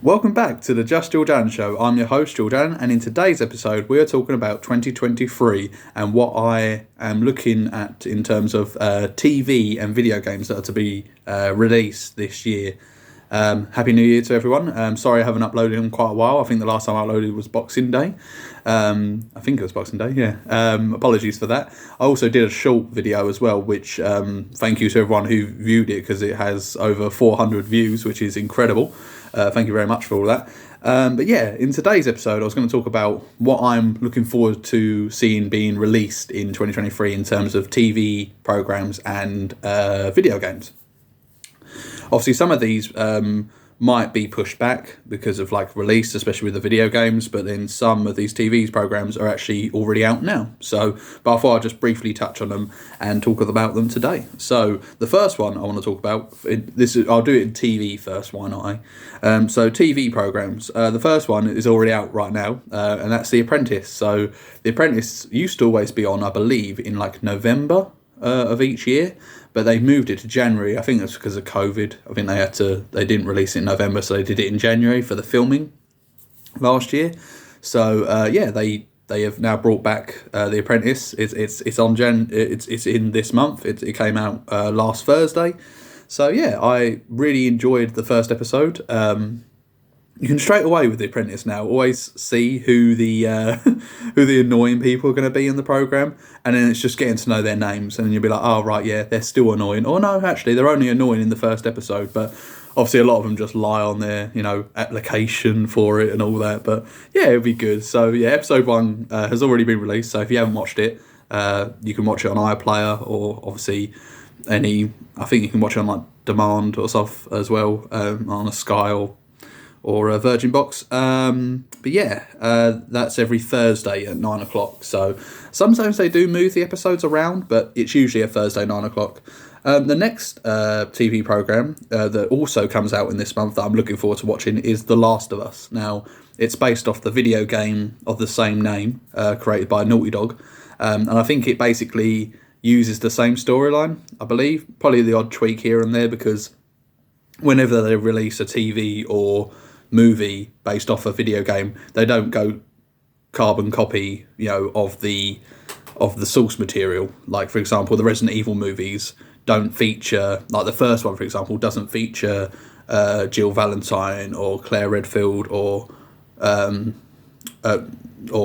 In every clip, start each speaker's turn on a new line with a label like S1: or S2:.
S1: Welcome back to the Just Jordan Show. I'm your host, Jordan, and in today's episode, we are talking about 2023 and what I am looking at in terms of TV and video games that are to be released this year. Happy New Year to everyone. Sorry I haven't uploaded in quite a while. I think the last time I uploaded was Boxing Day. I think it was Boxing Day, yeah. Apologies for that. I also did a short video as well, which thank you to everyone who viewed it because it has over 400 views, which is incredible. Thank you very much for all that. But yeah, in today's episode, I was going to talk about what I'm looking forward to seeing being released in 2023 in terms of TV programs and video games. Obviously, some of these might be pushed back because of like release, especially with the video games, but then some of these TV programs are actually already out now. So, but I thought I'd just briefly touch on them and talk about them today. So the first one I want to talk about, I'll do it in TV first, why not? So TV programs, the first one is already out right now, and that's The Apprentice. So The Apprentice used to always be on, I believe, in like November of each year, but they moved it to January. I think that's because of COVID. I think they didn't release it in November, so they did it in January for the filming last year. So they have now brought back The Apprentice. It's on it's in this month. It came out last Thursday. So yeah, I really enjoyed the first episode. You can straight away with The Apprentice now always see who the who the annoying people are going to be in the program, and then it's just getting to know their names, and you'll be like, oh right, yeah, they're still annoying. Or no, actually, they're only annoying in the first episode, but obviously a lot of them just lie on their application for it and all that. But yeah, it'll be good. So yeah, episode 1 has already been released. So if you haven't watched it, you can watch it on iPlayer or obviously I think you can watch it on like demand or stuff as well, on a Sky or a Virgin Box. But yeah, that's every Thursday at 9 o'clock. So sometimes they do move the episodes around, but it's usually a Thursday 9 o'clock. The next TV program that also comes out in this month that I'm looking forward to watching is The Last of Us. Now, it's based off the video game of the same name, created by Naughty Dog. And I think it basically uses the same storyline, I believe. Probably the odd tweak here and there, because whenever they release a TV or movie based off a video game, they don't go carbon copy, of the source material. Like, for example, the Resident Evil movies don't feature, like the first one, for example, doesn't feature Jill Valentine or Claire Redfield or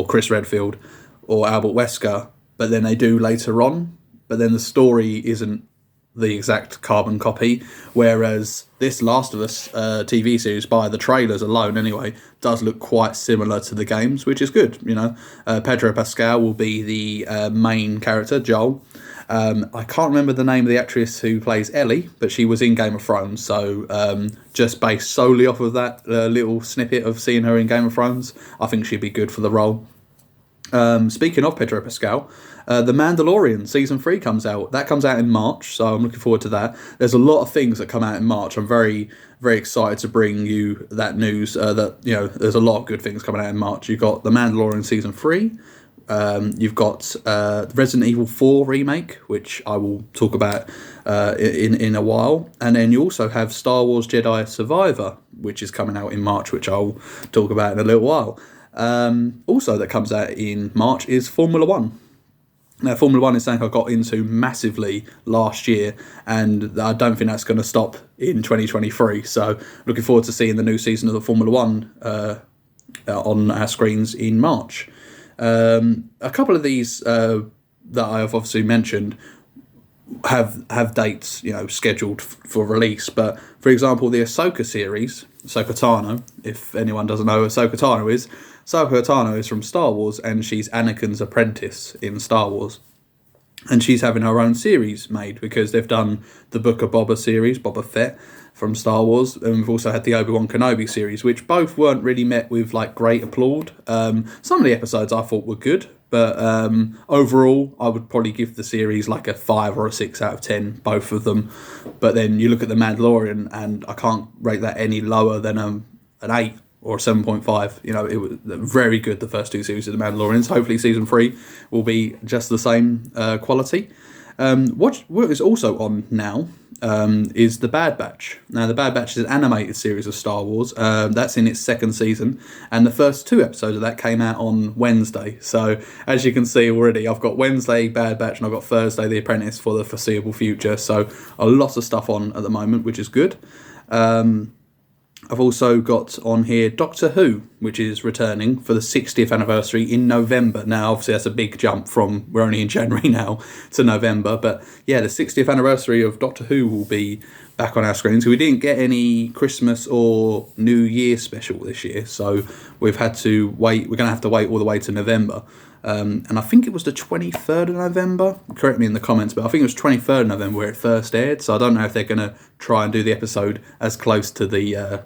S1: Chris Redfield or Albert Wesker, but then they do later on. But then the story isn't the exact carbon copy, whereas this Last of Us TV series, by the trailers alone anyway, does look quite similar to the games, which is good. Pedro Pascal will be the main character, Joel. I can't remember the name of the actress who plays Ellie, but she was in Game of Thrones, so just based solely off of that little snippet of seeing her in Game of Thrones, I think she'd be good for the role. Speaking of Pedro Pascal, The Mandalorian Season 3 comes out. That comes out in March, so I'm looking forward to that. There's a lot of things that come out in March. I'm very, very excited to bring you that news, there's a lot of good things coming out in March. You've got The Mandalorian Season 3. You've got Resident Evil 4 remake, which I will talk about in a while. And then you also have Star Wars Jedi Survivor, which is coming out in March, which I'll talk about in a little while. Also that comes out in March is Formula One. Now, Formula One is something I got into massively last year, and I don't think that's going to stop in 2023. So looking forward to seeing the new season of the Formula One on our screens in March. A couple of these that I have obviously mentioned have dates, scheduled for release. But for example, the Ahsoka series, Ahsoka Tano, if anyone doesn't know who Ahsoka Tano is, Ahsoka Tano is from Star Wars, and she's Anakin's apprentice in Star Wars. And she's having her own series made because they've done the Book of Boba series, Boba Fett, from Star Wars, and we've also had the Obi-Wan Kenobi series, which both weren't really met with like great applaud. Some of the episodes I thought were good, but overall I would probably give the series like a 5 or a 6 out of 10, both of them. But then you look at The Mandalorian, and I can't rate that any lower than an 8 or a 7.5. It was very good, the first 2 series of The Mandalorian. Hopefully season 3 will be just the same quality. What is also on now is The Bad Batch. Now, The Bad Batch is an animated series of Star Wars. That's in its second season, and the first 2 episodes of that came out on Wednesday. So, as you can see already, I've got Wednesday, Bad Batch, and I've got Thursday, The Apprentice, for the foreseeable future. So, a lot of stuff on at the moment, which is good. I've also got on here Doctor Who, which is returning for the 60th anniversary in November. Now, obviously, that's a big jump from, we're only in January now, to November. But yeah, the 60th anniversary of Doctor Who will be back on our screens. We didn't get any Christmas or New Year special this year, so we've had to wait. We're going to have to wait all the way to November. And I think it was the 23rd of November. Correct me in the comments, but I think it was 23rd of November where it first aired. So I don't know if they're going to try and do the episode as close to the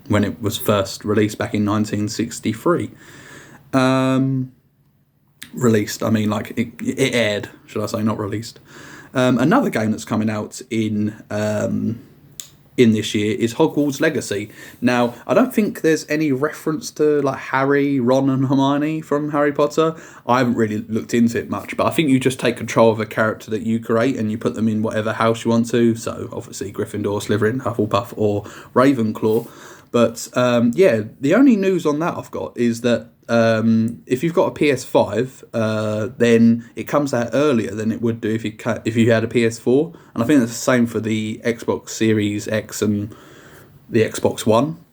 S1: when it was first released back in 1963. Released, I mean, like it aired, should I say, not released. Another game that's coming out in this year is Hogwarts Legacy. Now, I don't think there's any reference to like Harry, Ron and Hermione from Harry Potter. I haven't really looked into it much, but I think you just take control of a character that you create and you put them in whatever house you want to. So obviously Gryffindor, Slytherin, Hufflepuff or Ravenclaw. But yeah, the only news on that I've got is that if you've got a PS5, then it comes out earlier than it would do if you had a PS4, and I think that's the same for the Xbox Series X and the Xbox One.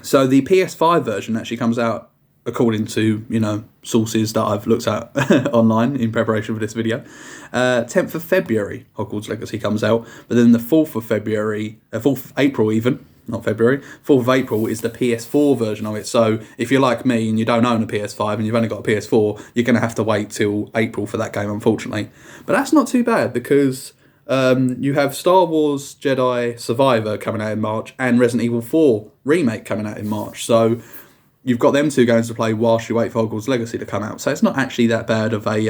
S1: So the PS5 version actually comes out, according to sources that I've looked at online in preparation for this video. 10th of February, Hogwarts Legacy comes out, but then the 4th of April even. Not February. 4th of April is the PS4 version of it. So if you're like me and you don't own a PS5 and you've only got a PS4, you're going to have to wait till April for that game, unfortunately. But that's not too bad because you have Star Wars Jedi Survivor coming out in March and Resident Evil 4 Remake coming out in March. So you've got them 2 games to play whilst you wait for Hogwarts Legacy to come out. So it's not actually that bad of a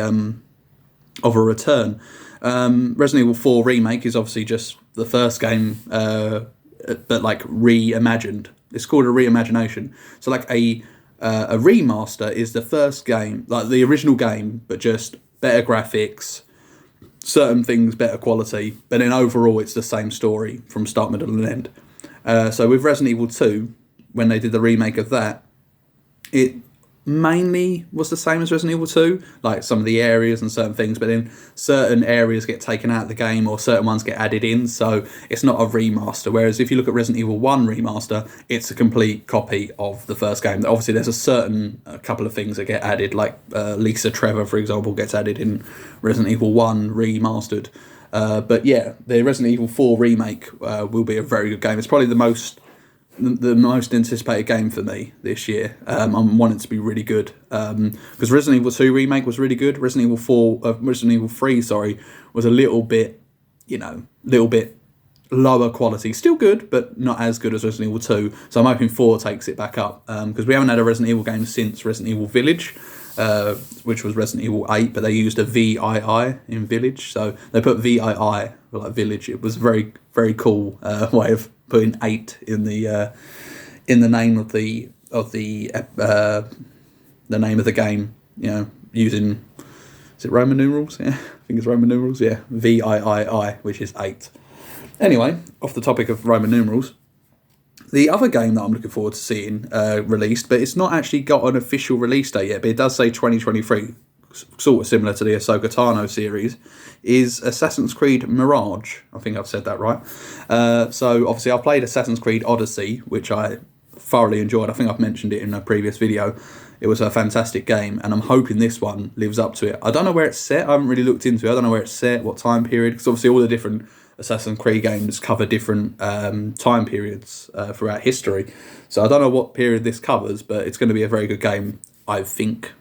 S1: return. Resident Evil 4 Remake is obviously just the first game, but like reimagined. It's called a reimagination. So like a remaster is the first game, like the original game, but just better graphics, certain things better quality, but then overall it's the same story from start, middle and end. So with Resident Evil 2, when they did the remake of that, it mainly was the same as Resident Evil 2, like some of the areas and certain things, but then certain areas get taken out of the game or certain ones get added in, so it's not a remaster. Whereas if you look at Resident Evil 1 remaster, it's a complete copy of the first game. Obviously there's a couple of things that get added, like Lisa Trevor, for example, gets added in Resident Evil 1 remastered. But yeah, the Resident Evil 4 remake will be a very good game. It's probably the most anticipated game for me this year. I want it to be really good because Resident Evil 2 remake was really good. Resident Evil 3, was a little bit lower quality. Still good, but not as good as Resident Evil 2. So I'm hoping 4 takes it back up because we haven't had a Resident Evil game since Resident Evil Village, which was Resident Evil 8, but they used a VII in Village. So they put VII for like Village. It was a very, very cool way of putting 8 in the name of the name of the game. Using, is it Roman numerals? Yeah, I think it's Roman numerals. Yeah, VIII, which is 8. Anyway, off the topic of Roman numerals, the other game that I'm looking forward to seeing released, but it's not actually got an official release date yet, but it does say 2023, sort of similar to the Ahsoka Tano series, is Assassin's Creed Mirage. I think I've said that right. So obviously I played Assassin's Creed Odyssey, which I thoroughly enjoyed. I think I've mentioned it in a previous video. It was a fantastic game, and I'm hoping this one lives up to it. I don't know where it's set. I haven't really looked into it. I don't know where it's set, what time period, because obviously all the different Assassin's Creed games cover different time periods throughout history. So I don't know what period this covers, but it's going to be a very good game, I think,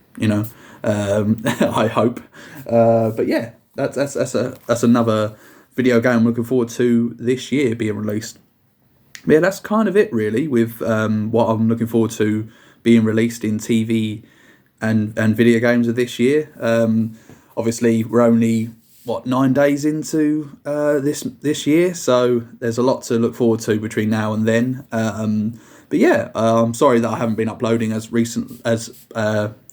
S1: I hope. But yeah, that's another video game I'm looking forward to this year being released. But yeah, that's kind of it really with what I'm looking forward to being released in TV and video games of this year. Obviously, we're only 9 days into this year, so there's a lot to look forward to between now and then. But yeah, I'm sorry that I haven't been uploading as recent as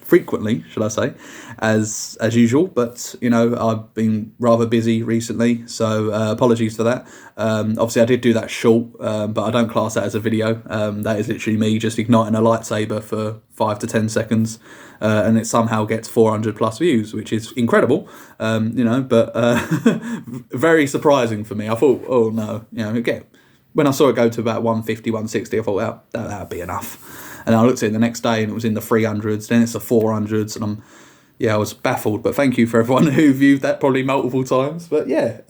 S1: frequently, should I say, as usual. But I've been rather busy recently, so apologies for that. Obviously, I did do that short, but I don't class that as a video. That is literally me just igniting a lightsaber for 5 to 10 seconds, and it somehow gets 400 plus views, which is incredible. But very surprising for me. I thought, oh no, again, when I saw it go to about 150, 160, I thought, that'd be enough. And I looked at it the next day and it was in the 300s, then it's the 400s, and I was baffled. But thank you for everyone who viewed that probably multiple times. But yeah,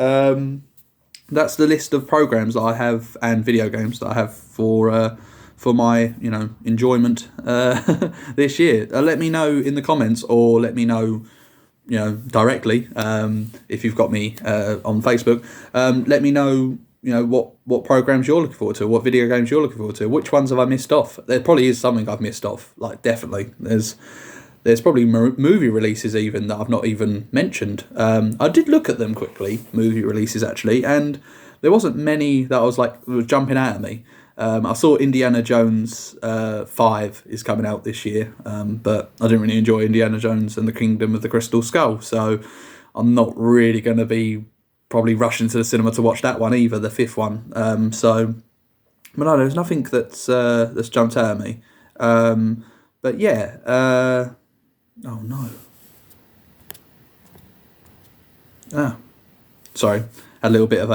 S1: that's the list of programs that I have and video games that I have for my enjoyment this year. Let me know in the comments, or let me know directly if you've got me on Facebook. Let me know what programs you're looking forward to, what video games you're looking forward to, which ones have I missed off. There probably is something I've missed off, like definitely. There's probably movie releases even that I've not even mentioned. I did look at them quickly, movie releases actually, and there wasn't many that I was like was jumping out at me. I saw Indiana Jones 5 is coming out this year, but I didn't really enjoy Indiana Jones and the Kingdom of the Crystal Skull, so I'm not really going to be probably rushing to the cinema to watch that one either, the fifth one. But no, there's nothing that's jumped out at me. But yeah, oh no. Sorry, a little bit of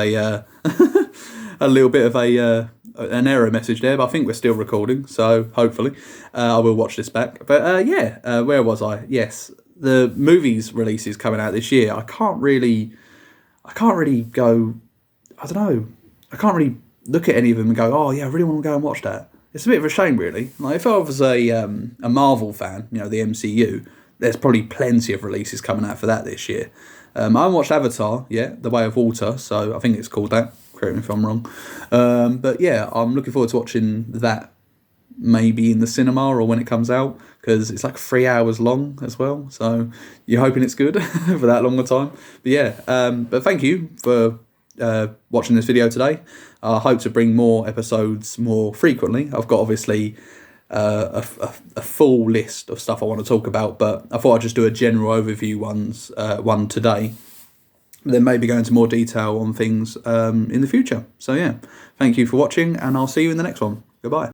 S1: an error message there, but I think we're still recording, so hopefully I will watch this back. But where was I? Yes, the movies releases coming out this year. I can't really go, I don't know, I can't really look at any of them and go, oh yeah, I really want to go and watch that. It's a bit of a shame, really. Like if I was a Marvel fan, the MCU, there's probably plenty of releases coming out for that this year. I haven't watched Avatar yet, The Way of Water, so I think it's called that. Correct me if I'm wrong. But yeah, I'm looking forward to watching that maybe in the cinema or when it comes out, because it's like 3 hours long as well, so you're hoping it's good for that longer time. But yeah, but thank you for watching this video today. I hope to bring more episodes more frequently. I've got obviously a full list of stuff I want to talk about, but I thought I'd just do a general overview one today, then maybe go into more detail on things in the future. So yeah, thank you for watching, and I'll see you in the next one. Goodbye.